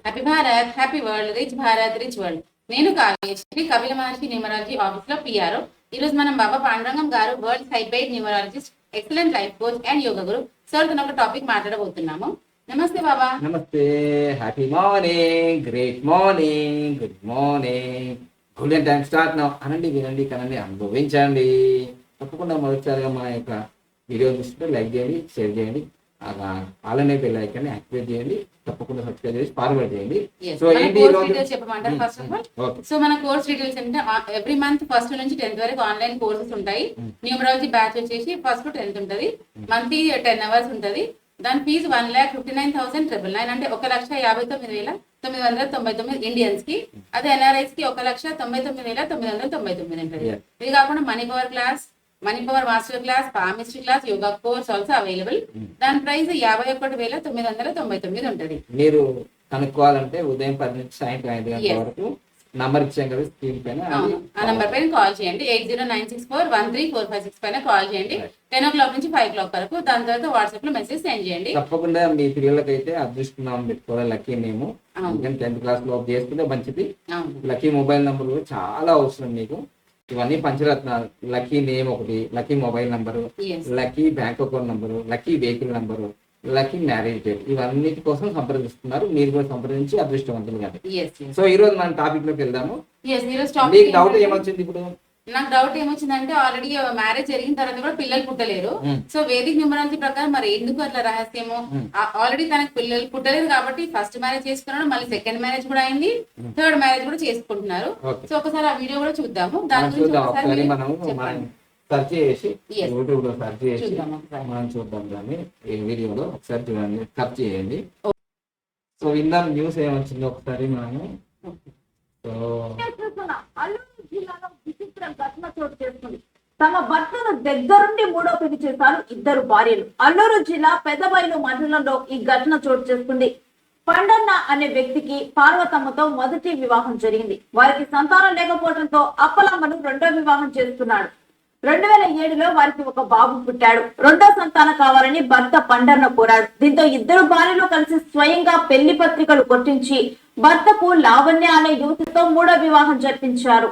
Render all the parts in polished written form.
Happy Bharat, happy world, rich Bharat, rich world. నేను కావ్యశ్రీ, కపిల మహర్షి numerology office లో PRO. ఈ రోజు మనం బాబా పాండురంగం గారు, world hybrid numerologist, excellent life coach and yoga Guru sir తో ఒక టాపిక్ మాట్లాడబోతున్నాము. నమస్తే బాబా. నమస్తే, happy morning, great morning, good morning, golden time start now. అనండి, వినండి, కనండి, అనుభవించండి. తప్పకుండా మొదటిసారిగా మన యొక్క వీడియో చూస్తే లైక్ చేయండి, షేర్ చేయండి, ఆన్లైన్ బెల్ ఐకాన్ యాక్టివేట్ చేయండి, తప్పకుండా సబ్స్క్రైబ్ చేసి ఫార్వర్డ్ చేయండి. సో ఏంటి చెప్పమంటారు? ఫస్ట్ ఆఫ్ ఆల్, సో మన కోర్స్ డీటెయిల్స్ అంటే ఎవ్రీ మంత్ ఫస్ట్ నుంచి 10th వరకు ఆన్లైన్ కోర్సెస్ ఉంటాయి. న్యూమరాలజీ బ్యాచ్ వచ్చేసి ఫస్ట్ టు 10th ఉంటుంది. మంత్లీ 10 hours ఉంటుంది. దాని ఫీజు 1,59,999 అంటే 1,59,999 ఇండియన్స్ కి. అదే ఎన్ఆర్ఐస్ కి 1,99,999 ఉంటుంది. ఇది కాకుండా money power class, money power master class, palmistry class, yoga course also available. దాని ప్రైస్ 51,999 ఉంటుంది. మీరు కనుక్కోవాలంటే ఉదయం 10 నుంచి సాయంత్రం 5 గంటల వరకు నంబర్ ఇచ్చాం కదా స్క్రీన్ పైన, ఆ నంబర్ పైన కాల్ చేయండి. 8096413456 పైన కాల్ చేయండి. 10 o'clock నుంచి 5 o'clock వరకు. దాని తర్వాత వాట్సాప్ లో మెసేజ్ సెండ్ చేయండి. తప్పకుండా మీ పిల్లలకైతే అదృష్టం పెట్టుకోవాలి. లక్కీ నేమ్ 10th క్లాస్ లో చేసుకుంటే మంచిది. లక్కీ మొబైల్ నంబర్ కూడా చాలా అవసరం మీకు. ఇవన్నీ పంచరత్నాలు. లక్కీ నేమ్ ఒకటి, lucky mobile number, lucky bank account number, lucky vehicle number, lucky marriage date, ఇవన్నిటి కోసం సంప్రదిస్తున్నారు. మీరు కూడా సంప్రదించి అదృష్టవంతులు కాదు. సో ఈ రోజు మనం టాపిక్ లోకి వెళ్దాము. మీకు డౌట్ ఏమొచ్చింది ఇప్పుడు? నాకు డౌట్ ఏమొచ్చిందంటే, ఆల్రెడీ మ్యారేజ్ జరిగిన తర్వాత కూడా పిల్లలు పుట్టలేరు. సో వేదిక న్యూమరాలజీ ప్రకారం మరి ఎందుకు అట్లా రహస్యము? ఆల్రెడీ తనకు పిల్లలు పుట్టలేదు కాబట్టి ఫస్ట్ మ్యారేజ్ చేసుకున్నాడు, మళ్ళీ సెకండ్ మ్యారేజ్ కూడా అయింది, థర్డ్ మ్యారేజ్ కూడా చేసుకుంటున్నారు. సో ఒకసారి ఆ వీడియో కూడా చూద్దాము. దాని గురించి సర్చ్ చేసి యూట్యూబ్ లో సర్చ్ చేసి మనం చూద్దాం. దాన్ని ఈ వీడియోలో ఒకసారి చూడండి, సర్చ్ చేయండి. సో విందాం న్యూస్ ఏమొచ్చిందో ఒకసారి మనము. సో అల్లూరు జిల్లాలో విచిత్ర ఘటన చోటు చేసుకుంది. తమ భర్తను దగ్గరుండి మూడో పెళ్లి చేశారు ఇద్దరు భార్యలు. అల్లూరు జిల్లా పెద్దబైలు మండలంలో ఈ ఘటన చోటు చేసుకుంది. పండన్న అనే వ్యక్తికి పార్వతమ్మతో మొదటి వివాహం జరిగింది. వారికి సంతానం లేకపోవడంతో అప్పలమ్మను రెండో వివాహం చేస్తున్నాడు. 2007లో వారికి ఒక బాబు పుట్టాడు. రెండో సంతానం కావాలని భర్త పండన్న కోరాడు. దీంతో ఇద్దరు భార్యలు కలిసి స్వయంగా పెళ్లి పత్రికలు కొట్టించి భర్తకు లావణ్య అనే యువతితో మూడో వివాహం జరిపించారు.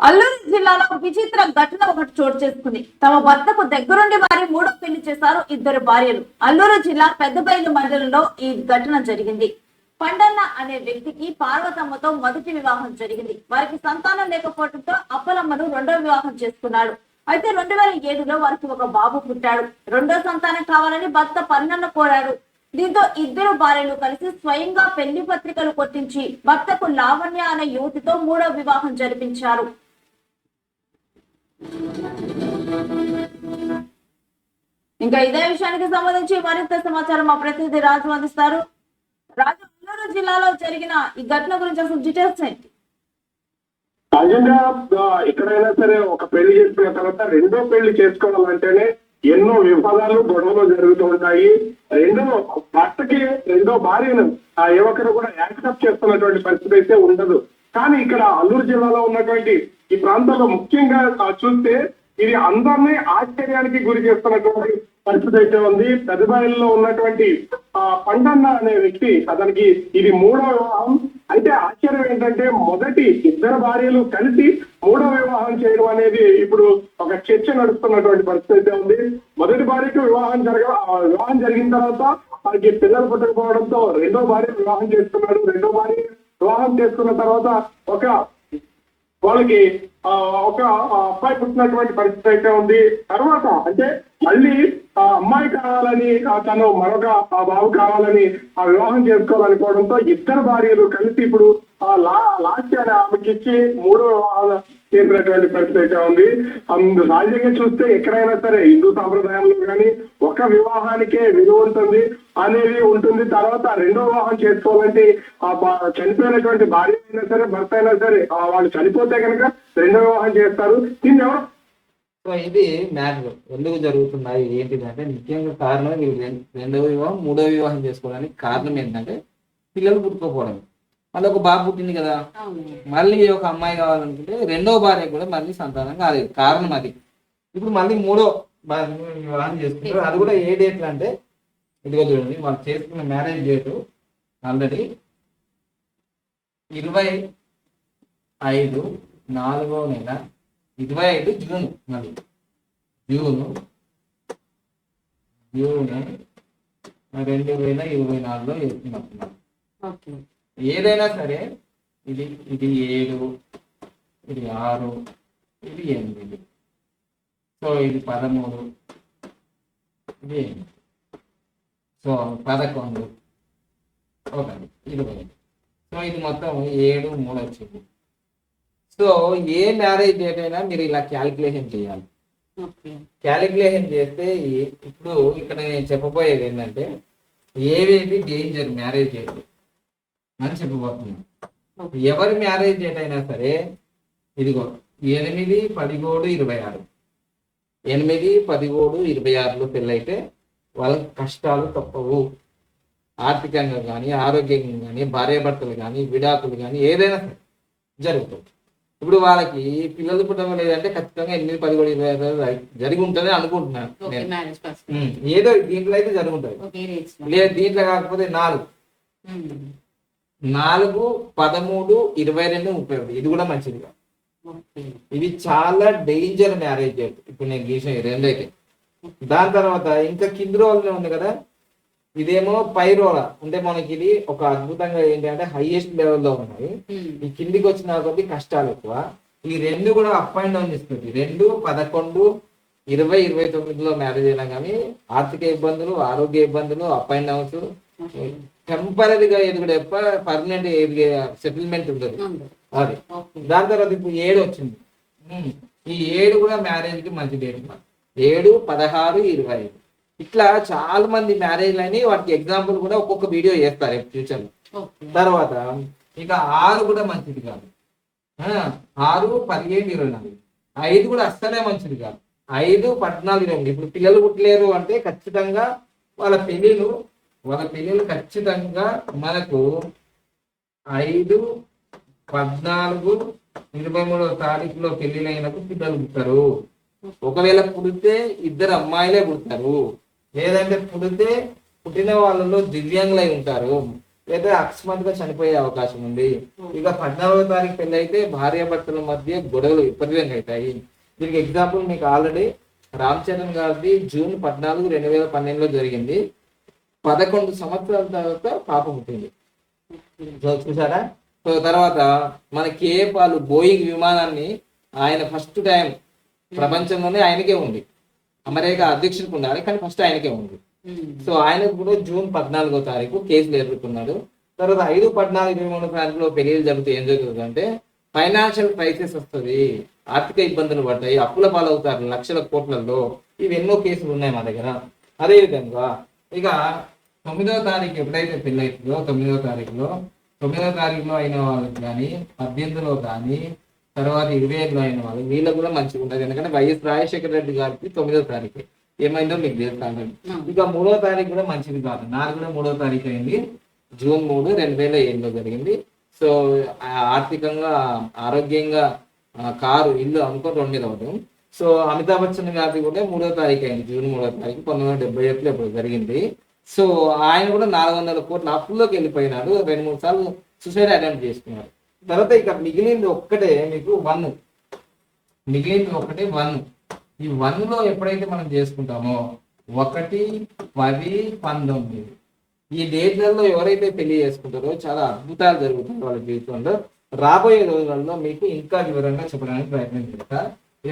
అల్లూరు జిల్లాలో విచిత్ర ఘటన ఒకటి చోటు చేసుకుంది. తమ భర్తకు దగ్గరుండి వారి మూడో పెళ్లి చేశారు ఇద్దరు భార్యలు. అల్లూరు జిల్లా పెద్దబైలు మండలంలో ఈ ఘటన జరిగింది. పండన్న అనే వ్యక్తికి పార్వతమ్మతో మొదటి వివాహం జరిగింది. వారికి సంతానం లేకపోవడంతో అప్పలమ్మను రెండో వివాహం చేసుకున్నాడు. అయితే 2007లో వారికి ఒక బాబు పుట్టాడు. రెండో సంతానం కావాలని భర్త పన్నన్న కోరాడు. దీంతో ఇద్దరు భార్యలు కలిసి స్వయంగా పెళ్లి పత్రికలు కొట్టించి భర్తకు లావణ్య అనే యువతితో మూడో వివాహం జరిపించారు. ఇంకా ఇదే విషయానికి సంబంధించి మరింత సమాచారం మా ప్రతినిధి రాజు అందిస్తారు. రాజు, అల్లూరు జిల్లాలో జరిగిన ఈ ఘటన గురించి అసలు డీటెయిల్స్ ఏంటి? సహజంగా ఎక్కడైనా సరే ఒక పెళ్లి చేసుకున్న తర్వాత రెండో పెళ్లి చేసుకోవాలంటేనే ఎన్నో వివాదాలు, గొడవలు జరుగుతూ ఉంటాయి. భర్తకి రెండో భార్యను ఆ యువకుడు కూడా యాక్సెప్ట్ చేస్తున్నటువంటి పరిస్థితి అయితే ఉండదు. కానీ ఇక్కడ అల్లూరు జిల్లాలో ఉన్నటువంటి ఈ ప్రాంతంలో ముఖ్యంగా చూస్తే ఇది అందరినీ ఆశ్చర్యానికి గురి చేస్తున్నటువంటి పరిస్థితి అయితే ఉంది. పెద్దబాయిల్లో ఉన్నటువంటి పండన్న అనే వ్యక్తి, అతనికి ఇది మూడో వివాహం. అయితే ఆశ్చర్యం ఏంటంటే మొదటి ఇద్దరు భార్యలు కలిసి మూడో వివాహం చేయడం అనేది ఇప్పుడు ఒక చర్చ నడుస్తున్నటువంటి పరిస్థితి అయితే ఉంది. మొదటి భార్యకు వివాహం జరిగిన తర్వాత వారికి పిల్లలు పుట్టకపోవడంతో రెండో భార్య వివాహం చేసుకున్నాడు. రెండో భార్య వివాహం చేసుకున్న తర్వాత వాళ్ళకి ఒక అబ్బాయి పుట్టినటువంటి పరిస్థితి అయితే ఉంది. తర్వాత అంటే మళ్ళీ ఆ అమ్మాయి కావాలని తను మరొక బాబు కావాలని వివాహం చేసుకోవాలనుకోవడంతో ఇద్దరు భార్యలు కలిసి ఇప్పుడు లాస్ట్ ఇయర్ ఆమెకి ఇచ్చి మూడో వివాహాలు చేసినటువంటి పరిస్థితి అయితే ఉంది. సహజంగా చూస్తే ఎక్కడైనా సరే హిందూ సాంప్రదాయంలో కానీ ఒక వివాహానికే విలువ ఉంటుంది అనేది ఉంటుంది. తర్వాత రెండో వివాహం చేసుకోవాలంటే చనిపోయినటువంటి భార్య అయినా సరే భర్త అయినా సరే వాళ్ళు చనిపోతే కనుక రెండో వివాహం చేస్తారు. దీన్ని ఎవరు సో ఇది మ్యాటర్ ఎందుకు జరుగుతున్నాయి ఏంటిది అంటే ముఖ్యంగా కారణం వీళ్ళు రెండవ వివాహం మూడవ వివాహం చేసుకోవడానికి కారణం ఏంటంటే పిల్లలు పుట్టుకోపోవడం. మళ్ళీ ఒక బాబు పుట్టింది కదా, మళ్ళీ ఒక అమ్మాయి కావాలనుకుంటే రెండో భార్య కూడా మళ్ళీ సంతానం కాలేదు, కారణం అది. ఇప్పుడు మళ్ళీ మూడో వివాహం చేసుకుంటారు. అది కూడా ఏ డేట్లు అంటే ఇదిగో చూడండి, వాళ్ళు చేసుకున్న మ్యారేజ్ డేటు ఆల్రెడీ 25 4వ నెల 25 జూన్, మళ్ళీ జూన్ 2024లో చేసుకున్నట్టున్నారు. ఏదైనా సరే ఇది 7, ఇది 6, ఇది 8, సో ఇది 13, ఇది 8, సో 11, 1, 20, సో ఇది మొత్తం 7, 3 వచ్చింది. సో ఏ మ్యారేజ్ డేట్ అయినా మీరు ఇలా క్యాలిక్యులేషన్ చేయాలి. క్యాలిక్యులేషన్ చేస్తే ఇప్పుడు ఇక్కడ నేను చెప్పబోయేది ఏంటంటే ఏవేవి డేంజర్ మ్యారేజ్ డేట్ అని చెప్పబోతున్నాను. ఎవరి మ్యారేజ్ డేట్ అయినా సరే ఇదిగో 8, 17, 26, 8, 17, 26లో పెళ్ళైతే వాళ్ళకి కష్టాలు తప్పవు. ఆర్థికంగా కానీ ఆరోగ్యంగా కానీ భార్యాభర్తలు కానీ విడాకులు కానీ ఏదైనా సరే జరుగుతుంది. ఇప్పుడు వాళ్ళకి పిల్లలు పుట్టడం లేదంటే ఖచ్చితంగా 8, 17, 26 జరిగి ఉంటుంది అనుకుంటున్నాను. ఏదో దీంట్లో అయితే జరిగి ఉంటుంది. లేదు దీంట్లో కాకపోతే 4, 13, 22, 31 ఇది కూడా మంచిది కాదు. ఇది చాలా డేంజర్ మ్యారేజ్ డేట్. ఇప్పుడు నేను గీసిన 2 అయితే దాని తర్వాత ఇంకా కింది రోజులు ఉంది కదా, ఇదేమో పై రోల అంటే మనకి ఇది ఒక అద్భుతంగా ఏంటంటే హైయెస్ట్ లెవెల్లో ఉన్నాయి. ఈ కిందికి వచ్చిన కొద్ది కష్టాలు ఎక్కువ. ఈ 2 కూడా అప్ అండ్ డౌన్ ఇస్తుంది. 2, 11, 20, 29లో మ్యారేజ్ అయినా కానీ ఆర్థిక ఇబ్బందులు ఆరోగ్య ఇబ్బందులు అప్ అండ్ డౌన్స్ టెంపరీగా ఎదుగుడు ఎక్కువ, పర్మనెంట్ సెటిల్మెంట్ ఉంటుంది అది. దాని తర్వాత ఇప్పుడు 7 వచ్చింది. ఈ 7 కూడా మ్యారేజ్ కి మంచి డేట్. 7, 16, 25 ఇట్లా చాలా మంది మ్యారేజ్ అని వాటికి ఎగ్జాంపుల్ కూడా ఒక్కొక్క వీడియో చేస్తారు ఫ్యూచర్ లో. తర్వాత ఇక 6 కూడా మంచిది కాదు. 6, 17, 24 5 కూడా అస్సలే మంచిది కాదు. 5, 14, 20 ఇప్పుడు పిల్లలు పుట్టలేరు అంటే ఖచ్చితంగా వాళ్ళ పెళ్ళిళ్ళు ఖచ్చితంగా మనకు 5, 14, 23వ తారీఖులో పెళ్లిళ్ళైనప్పుడు పిల్లలు పుడతారు. ఒకవేళ పుడితే 2 అమ్మాయిలే పుడతారు, లేదంటే పుట్టిన వాళ్ళలో దివ్యాంగులై ఉంటారు, లేదా అకస్మాత్తుగా చనిపోయే అవకాశం ఉంది. ఇక 14వ తారీఖు పెళ్లి అయితే భార్యాభర్తల మధ్య గొడవలు విపరీతంగా అవుతాయి. దీనికి ఎగ్జాంపుల్ మీకు ఆల్రెడీ రామ్ చరణ్ గారిది జూన్ 14, 2012లో జరిగింది. 11 సంవత్సరాల తర్వాత పాప పుట్టింది, చూసారా. సో తర్వాత మన కేఏ పాల్ బోయింగ్ విమానాన్ని ఆయన ఫస్ట్ టైం ప్రపంచంలోనే ఆయనకే ఉంది. అమెరికా అధ్యక్షుడికి ఉండాలి కానీ ఫస్ట్ ఆయనకే ఉంది. సో ఆయనకు కూడా జూన్ 14వ తారీఖు కేసులు ఎదుర్కొన్నాడు. తర్వాత 5, 14, 23 తారీఖులో పెళ్లిళ్ళు జరుగుతాయి. ఏం జరుగుతుంది అంటే ఫైనాన్షియల్ క్రైసిస్ వస్తుంది, ఆర్థిక ఇబ్బందులు పడతాయి, అప్పుల పాలవుతారు లక్షల కోట్లలో. ఇవి ఎన్నో కేసులు ఉన్నాయి మా దగ్గర. అదేవిధంగా ఇక 9వ తారీఖు ఎప్పుడైతే పెళ్లి అవుతుందో 9వ తారీఖులో అయిన వాళ్ళకి కానీ 18లో కానీ తర్వాత 25లో అయిన వాళ్ళు వీళ్ళకి కూడా మంచిగా ఉంటుంది. ఎందుకంటే వైఎస్ రాజశేఖర రెడ్డి గారికి 9వ తారీఖు ఏమైందో మీకు తెలుసు. ఇక 3వ తారీఖు కూడా మంచిది కాదు. నాకు కూడా 3వ తారీఖు అయింది, జూన్ 3, 2007లో జరిగింది. సో ఆర్థికంగా ఆరోగ్యంగా కారు ఇల్లు అనుకో 2 మీద అవ్వడం. సో అమితాబ్ బచ్చన్ గారి కూడా 3వ తారీఖు అయింది, జూన్ 3వ తారీఖు 1978లో ఇప్పుడు జరిగింది. సో ఆయన కూడా 400 కోట్ల అప్పుల్లోకి వెళ్ళిపోయినాడు. 2-3 సార్లు సూసైడ్ అటెంప్ట్ చేసుకున్నాడు. తర్వాత ఇక మిగిలింది ఒక్కటే మీకు 1. ఈ 1లో ఎప్పుడైతే మనం చేసుకుంటామో 1, 10, 19 ఈ డేట్లలో ఎవరైతే పెళ్లి చేసుకుంటారో చాలా అద్భుతాలు జరుగుతాయి వాళ్ళ జీవితంలో. రాబోయే రోజులలో మీకు ఇంకా వివరంగా చెప్పడానికి ప్రయత్నం చేస్తా.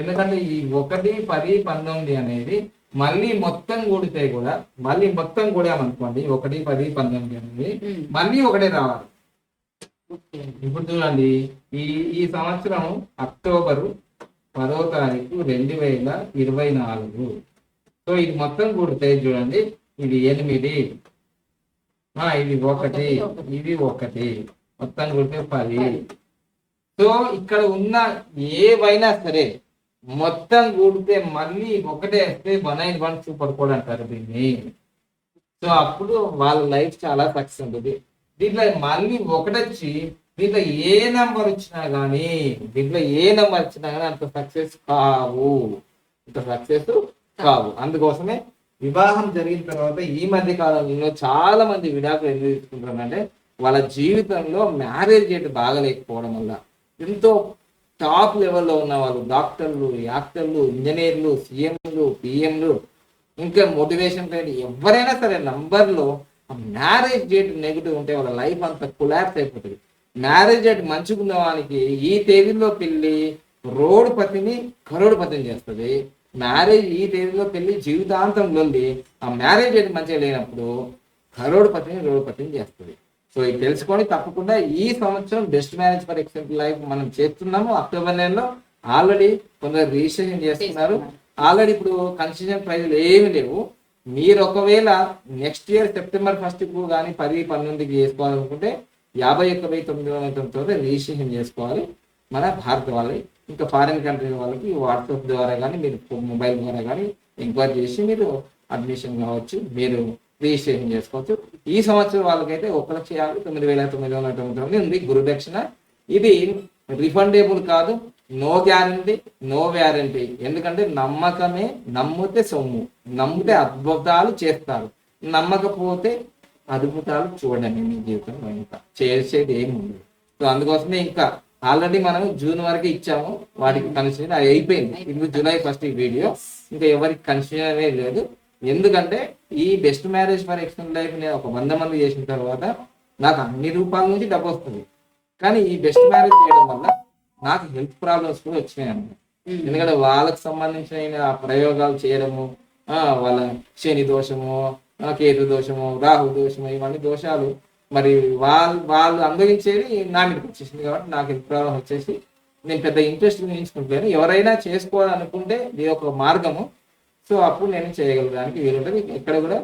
ఎందుకంటే ఈ 1, 10, 19 అనేది మళ్ళీ మొత్తం కూడామనుకోండి 1, 10, 19 అనేది మళ్ళీ ఒకటే రావాలి. ఇప్పుడు చూడండి, ఈ సంవత్సరం అక్టోబరు 10వ తారీఖు 2024. సో ఇది మొత్తం కూడితే చూడండి, ఇది 8, ఇది 1, ఇది 1 మొత్తం కూడితే 10. సో ఇక్కడ ఉన్న ఏవైనా సరే మొత్తం కూడితే మళ్ళీ ఒకటే వస్తే 1 పడుకోవడం అంటారు దీన్ని. సో అప్పుడు వాళ్ళ లైఫ్ చాలా సక్సెస్ ఉంటుంది. దీంట్లో మళ్ళీ ఒకటొచ్చి దీంట్లో ఏ నెంబర్ వచ్చినా కానీ అంత సక్సెస్ కావు. అందుకోసమే వివాహం జరిగిన తర్వాత ఈ మధ్య కాలంలో చాలా మంది విడాకులు ఎందుకు తీసుకుంటారంటే వాళ్ళ జీవితంలో మ్యారేజ్ రేట్ బాగలేకపోవడం వల్ల. ఎంతో టాప్ లెవెల్లో ఉన్న వాళ్ళు డాక్టర్లు, యాక్టర్లు, ఇంజనీర్లు, సీఎంలు, పిఎంలు, ఇంకా మోటివేషన్ రేట్ ఎవరైనా సరే నంబర్లో మ్యారేజ్ డేట్ నెగిటివ్ ఉంటే వాళ్ళ లైఫ్ అంతా కొలాప్స్ అయిపోతుంది. మ్యారేజ్ డేట్ మంచిగా ఉన్న వాళ్ళకి ఈ తేదీలో పెళ్లి రోడ్డుపతిని కరోడుపతిని చేస్తుంది. మ్యారేజ్ ఈ తేదీలో పెళ్లి జీవితాంతం లొల్లి. ఆ మ్యారేజ్ డేట్ మంచిగా లేనప్పుడు రోడ్డుపతిని చేస్తుంది. సో ఇది తెలుసుకొని తప్పకుండా ఈ సంవత్సరం best marriage for excellent life మనం చేస్తున్నాము. అక్టోబర్ నెలలో ఆల్రెడీ కొందరు రిజిస్ట్రేషన్ చేస్తున్నారు. ఆల్రెడీ ఇప్పుడు కన్సెషన్ ప్రైజులు ఏమి లేవు. మీరు ఒకవేళ నెక్స్ట్ ఇయర్ సెప్టెంబర్ 1 కానీ 10-11 చేసుకోవాలనుకుంటే 51,999 రిజిస్ట్రేషన్ చేసుకోవాలి మన భారత వాళ్ళకి. ఇంకా ఫారిన్ కంట్రీ వాళ్ళకి వాట్సాప్ ద్వారా కానీ మీరు మొబైల్ ద్వారా కానీ ఎంక్వైరీ చేసి మీరు అడ్మిషన్ కావచ్చు, మీరు రిజిస్ట్రేషన్ చేసుకోవచ్చు. ఈ సంవత్సరం వాళ్ళకైతే 1,59,999 ఉంది గురుదక్షిణ. ఇది రిఫండేబుల్ కాదు, నో గ్యారంటీ, నో వ్యారంటీ. ఎందుకంటే నమ్మకమే, నమ్మితే సొమ్ము, నమ్మితే అద్భుతాలు చేస్తారు, నమ్మకపోతే అద్భుతాలు చూడండి మీ జీవితంలో. ఇంకా చేసేది ఏమి ఉండదు. సో అందుకోసమే ఇంకా ఆల్రెడీ మనం జూన్ వరకు ఇచ్చాము, వాటికి కన్సిడర్ అది అయిపోయింది. ఇప్పుడు జూలై 1 ఈ వీడియో, ఇంకా ఎవరికి కన్సిడర్ లేదు. ఎందుకంటే ఈ best marriage for excellent life నేను ఒక 100 మంది చేసిన తర్వాత నాకు అన్ని రూపాయల నుంచి డబ్బు వస్తుంది. కానీ ఈ బెస్ట్ మ్యారేజ్ చేయడం వల్ల నాకు హెల్త్ ప్రాబ్లమ్స్ కూడా వచ్చినాయి అన్నమాట. ఎందుకంటే వాళ్ళకి సంబంధించిన ప్రయోగాలు చేయడము, వాళ్ళ శని దోషము, కేతు దోషము, రాహు దోషము, ఇవన్నీ దోషాలు మరి వాళ్ళు అనుభవించేది నా మీదకి వచ్చేసింది. కాబట్టి నాకు హెల్త్ ప్రాబ్లం వచ్చేసి నేను పెద్ద ఇంట్రెస్ట్ చూపించుకుంటాను. ఎవరైనా చేసుకోవాలనుకుంటే ఇది ఒక మార్గము. సో అప్పుడు నేను చేయగలడానికి వీలుంటుంది. ఇక్కడ కూడా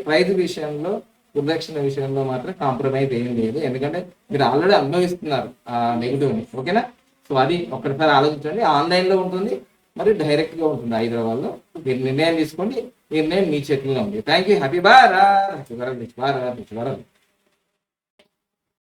ప్రైజ్ విషయంలో, గురుదక్షిణ విషయంలో మాత్రం కాంప్రమైజ్ ఏం లేదు. ఎందుకంటే మీరు ఆల్రెడీ అనుభవిస్తున్నారు ఆ నెగిటివ్ని. ఓకేనా? సో అది ఒక్కసారి ఆలోచించండి. ఆన్లైన్లో ఉంటుంది, మరి డైరెక్ట్గా ఉంటుంది హైదరాబాద్లో. మీరు నిర్ణయం తీసుకోండి, నిర్ణయం మీ చేతుల్లో ఉంది. Thank you. హ్యాపీ భారత్.